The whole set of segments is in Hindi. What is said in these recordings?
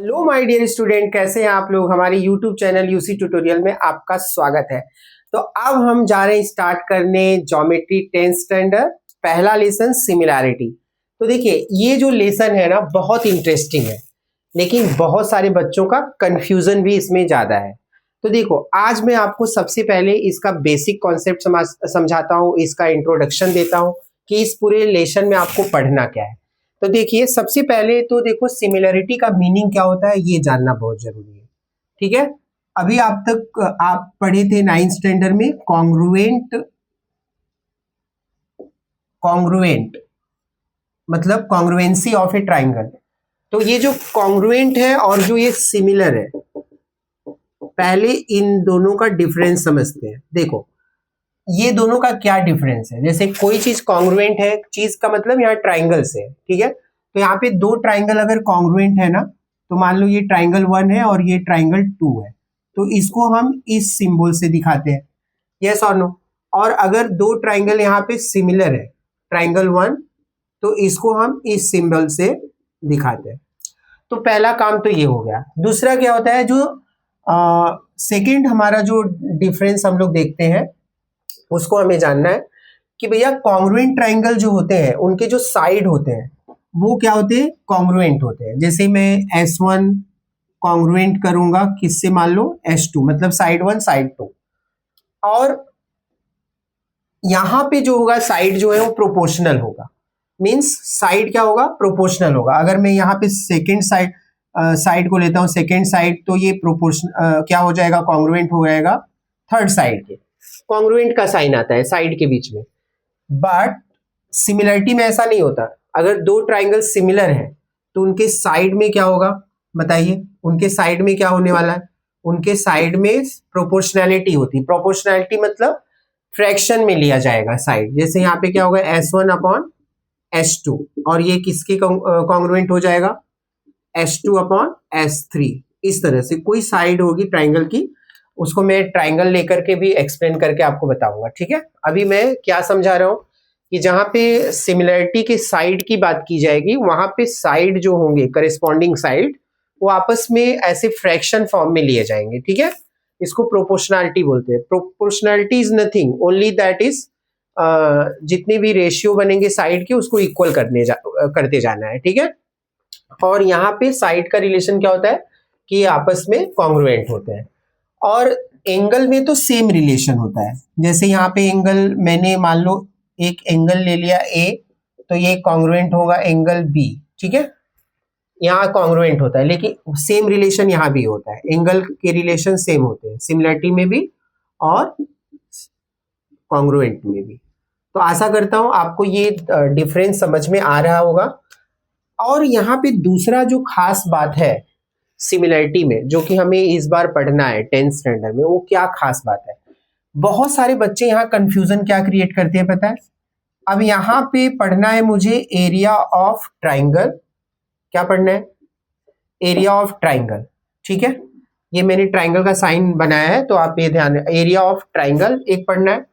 हेलो माय डियर स्टूडेंट, कैसे हैं आप लोग। हमारे यूट्यूब चैनल यूसी ट्यूटोरियल में आपका स्वागत है। तो अब हम जा रहे हैं स्टार्ट करने ज्योमेट्री 10th स्टैंडर्ड पहला लेसन सिमिलैरिटी। तो देखिए ये जो लेसन है ना बहुत इंटरेस्टिंग है, लेकिन बहुत सारे बच्चों का कंफ्यूजन भी इसमें ज़्यादा है। तो देखो आज मैं आपको सबसे पहले इसका बेसिक कॉन्सेप्ट समझाता हूँ, इसका इंट्रोडक्शन देता हूँ कि इस पूरे लेसन में आपको पढ़ना क्या है। तो देखिए सबसे पहले तो देखो सिमिलरिटी का मीनिंग क्या होता है ये जानना बहुत जरूरी है। ठीक है, अभी आप तक आप पढ़े थे 9th स्टैंडर्ड में कॉन्ग्रुएंट। कॉन्ग्रुएंट मतलब कॉन्ग्रुएंसी ऑफ ए ट्राइंगल। तो ये जो कॉन्ग्रुएंट है और जो ये सिमिलर है, पहले इन दोनों का डिफरेंस समझते हैं। देखो ये दोनों का क्या डिफरेंस है। जैसे कोई चीज कॉन्ग्रुएंट है, चीज का मतलब यहाँ ट्राइंगल से, ठीक है। तो यहाँ पे दो ट्राइंगल अगर कॉन्ग्रुएंट है ना, तो मान लो ये ट्राइंगल 1 है और ये ट्राइंगल 2 है, तो इसको हम इस सिंबल से दिखाते हैं, यस और नो। और अगर दो ट्राइंगल यहाँ पे सिमिलर है, ट्राइंगल 1, तो इसको हम इस सिंबल से दिखाते हैं। तो पहला काम तो ये हो गया। दूसरा क्या होता है, जो सेकेंड हमारा जो डिफरेंस हम लोग देखते हैं उसको हमें जानना है कि भैया कॉन्ग्रुएंट ट्राइंगल जो होते हैं उनके जो साइड होते हैं वो क्या होते हैं, कॉन्ग्रुएंट होते हैं। जैसे मैं S1 कॉन्ग्रुएंट करूंगा किससे, मान लो S2, मतलब साइड 1 साइड 2। और यहां पे जो होगा साइड जो है वो प्रोपोर्शनल होगा। मींस साइड क्या होगा, प्रोपोर्शनल होगा। अगर मैं यहाँ पे सेकेंड साइड को लेता हूँ, सेकेंड साइड, तो ये प्रोपोर्शन क्या हो जाएगा, कॉन्ग्रुएंट हो जाएगा थर्ड साइड के। कॉन्ग्रुएंट का साइन आता है साइड के बीच में। बट सिमिलरिटी में ऐसा नहीं होता। अगर दो ट्राइंगल सिमिलर है तो उनके साइड में क्या होगा बताइए, उनके साइड में क्या होने वाला है, उनके साइड में प्रोपोर्शनैलिटी होती है। प्रोपोर्शनैलिटी मतलब फ्रैक्शन में लिया जाएगा साइड। जैसे यहाँ पे क्या होगा, S1 अपॉन S2, और ये किसके कॉन्ग्रुएंट हो जाएगा, S2 अपॉन S3। इस तरह से कोई साइड होगी ट्राइंगल की, उसको मैं ट्राइंगल लेकर के भी एक्सप्लेन करके आपको बताऊंगा। ठीक है, अभी मैं क्या समझा रहा हूं कि जहां पे सिमिलरिटी के साइड की बात की जाएगी, वहां पे साइड जो होंगे करेस्पॉन्डिंग साइड, वो आपस में ऐसे फ्रैक्शन फॉर्म में लिए जाएंगे। ठीक है, इसको प्रोपोर्शनैलिटी बोलते हैं। Proportionality is nothing only that is जितने भी रेशियो बनेंगे साइड के उसको इक्वल करते जाना है। ठीक है, और यहाँ पे साइड का रिलेशन क्या होता है कि आपस में कॉन्ग्रुएंट होते हैं। और एंगल में तो सेम रिलेशन होता है। जैसे यहाँ पे एंगल मैंने मान लो एक एंगल ले लिया A, तो ये कॉन्ग्रुएंट होगा एंगल B। ठीक है, यहाँ कॉन्ग्रुएंट होता है, लेकिन सेम रिलेशन यहाँ भी होता है। एंगल के रिलेशन सेम होते हैं सिमिलरिटी में भी और कॉन्ग्रुएंट में भी। तो आशा करता हूँ आपको ये डिफरेंस समझ में आ रहा होगा। और यहाँ पे दूसरा जो खास बात है सिमिलरिटी में, जो कि हमें इस बार पढ़ना है 10th स्टैंडर्ड में, वो क्या खास बात है। बहुत सारे बच्चे यहाँ कंफ्यूजन क्या क्रिएट करते हैं पता है। अब यहाँ पे पढ़ना है मुझे एरिया ऑफ ट्राइंगल। क्या पढ़ना है, एरिया ऑफ ट्राइंगल। ठीक है, ये मैंने ट्राइंगल का साइन बनाया है तो आप ये ध्यान, एरिया ऑफ ट्राइंगल एक पढ़ना है।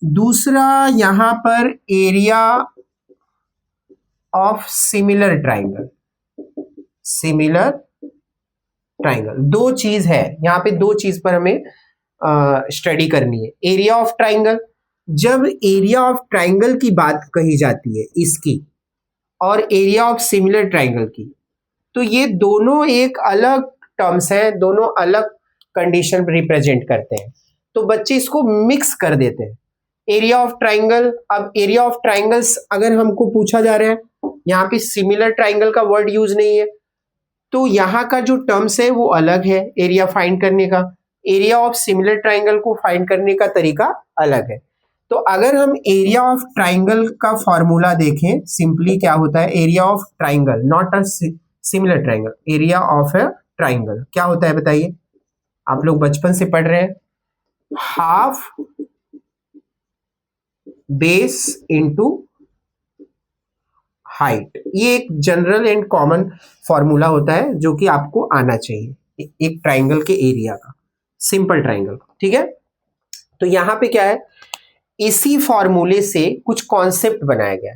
दूसरा यहाँ पर area of similar triangle. Similar triangle दो चीज है यहाँ पे, दो चीज पर हमें स्टडी करनी है। एरिया ऑफ ट्राइंगल, जब एरिया ऑफ ट्राइंगल की बात कही जाती है इसकी, और एरिया ऑफ सिमिलर ट्राइंगल की, तो ये दोनों एक अलग टर्म्स हैं, दोनों अलग कंडीशन रिप्रेजेंट करते हैं। तो बच्चे इसको मिक्स कर देते हैं, एरिया ऑफ ट्राइंगल। अब एरिया ऑफ ट्राइंगल्स अगर हमको पूछा जा रहा है, यहाँ पे सिमिलर ट्राइंगल का वर्ड यूज नहीं है, तो यहाँ का जो टर्म्स है वो अलग है एरिया फाइंड करने का। एरिया ऑफ सिमिलर ट्राइंगल को फाइंड करने का तरीका अलग है। तो अगर हम एरिया ऑफ ट्राइंगल का फॉर्मूला देखें, सिंपली क्या होता है, area of triangle, not a similar triangle, area of A triangle क्या होता है बताइए। आप लोग बचपन से पढ़ रहे हैं, हाफ बेस इंटू हाइट। ये एक जनरल एंड कॉमन फॉर्मूला होता है जो कि आपको आना चाहिए एक ट्राइंगल के एरिया का, सिंपल ट्राइंगल। ठीक है, तो यहां पे क्या है, इसी फॉर्मूले से कुछ कॉन्सेप्ट बनाया गया।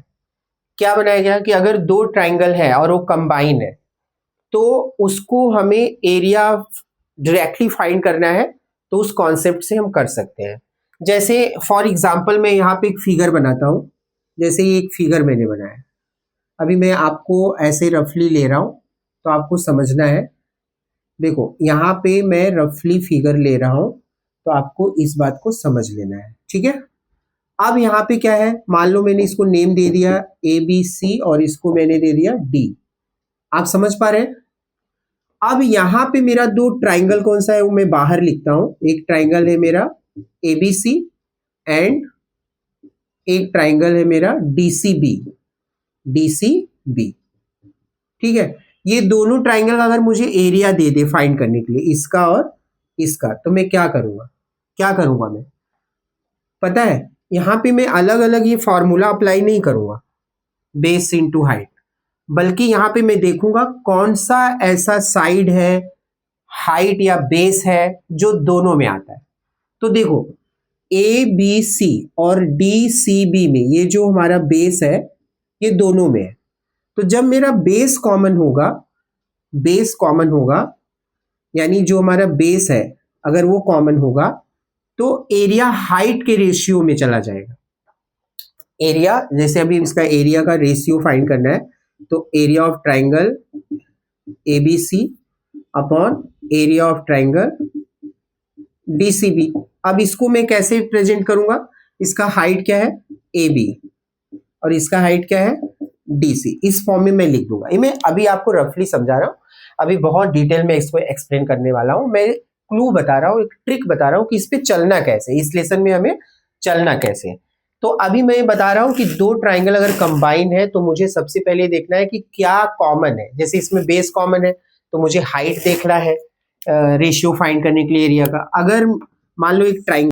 क्या बनाया गया कि अगर दो ट्राइंगल है और वो कंबाइन है, तो उसको हमें एरिया डायरेक्टली फाइंड करना है, तो उस कॉन्सेप्ट से हम कर सकते हैं। जैसे फॉर एग्जांपल मैं यहाँ पे एक फिगर बनाता हूँ, जैसे ये एक फिगर मैंने बनाया, अभी मैं आपको ऐसे रफली ले रहा हूँ तो आपको समझना है। देखो यहाँ पे मैं रफली फिगर ले रहा हूँ, तो आपको इस बात को समझ लेना है, ठीक है। अब यहाँ पे क्या है, मान लो मैंने इसको नेम दे दिया ABC और इसको मैंने दे दिया D। आप समझ पा रहे हैं? अब यहाँ पे मेरा दो ट्राइंगल कौन सा है वो मैं बाहर लिखता हूं। एक ट्राइंगल है मेरा ABC एंड एक ट्राइंगल है मेरा DCB। ठीक है। ये दोनों ट्राइंगल अगर मुझे एरिया दे दे फाइंड करने के लिए, इसका और इसका, तो मैं क्या करूंगा मैं, पता है, यहाँ पे मैं अलग अलग ये फॉर्मूला अप्लाई नहीं करूंगा बेस इनटू हाइट, बल्कि यहाँ पे मैं देखूंगा कौन सा ऐसा साइड है, हाइट या बेस है जो दोनों में आता है। तो देखो ABC और DCB में ये जो हमारा बेस है ये दोनों में है। तो जब मेरा बेस कॉमन होगा यानी जो हमारा बेस है अगर वो कॉमन होगा तो एरिया हाइट के रेशियो में चला जाएगा। एरिया, जैसे अभी इसका एरिया का रेशियो फाइंड करना है, तो area of triangle ABC upon area of triangle DCB। अब इसको मैं कैसे प्रेजेंट करूंगा, इसका हाइट क्या है AB और इसका हाइट क्या है DC, इस फॉर्म में मैं लिख दूंगा। ये मैं अभी आपको रफली समझा रहा हूँ, अभी बहुत डिटेल में इसको एक्सप्लेन करने वाला हूँ। मैं क्लू बता रहा हूँ, एक ट्रिक बता रहा हूँ कि इस पे चलना कैसे, इस लेसन में हमें चलना कैसे। तो अभी मैं बता रहा हूँ कि दो ट्राइंगल अगर कंबाइन है तो मुझे सबसे पहले देखना है कि क्या कॉमन है। जैसे इसमें बेस कॉमन है तो मुझे हाइट देखना है रेशियो फाइंड करने के लिए एरिया का। अगर मान लो एक ट्राइंगल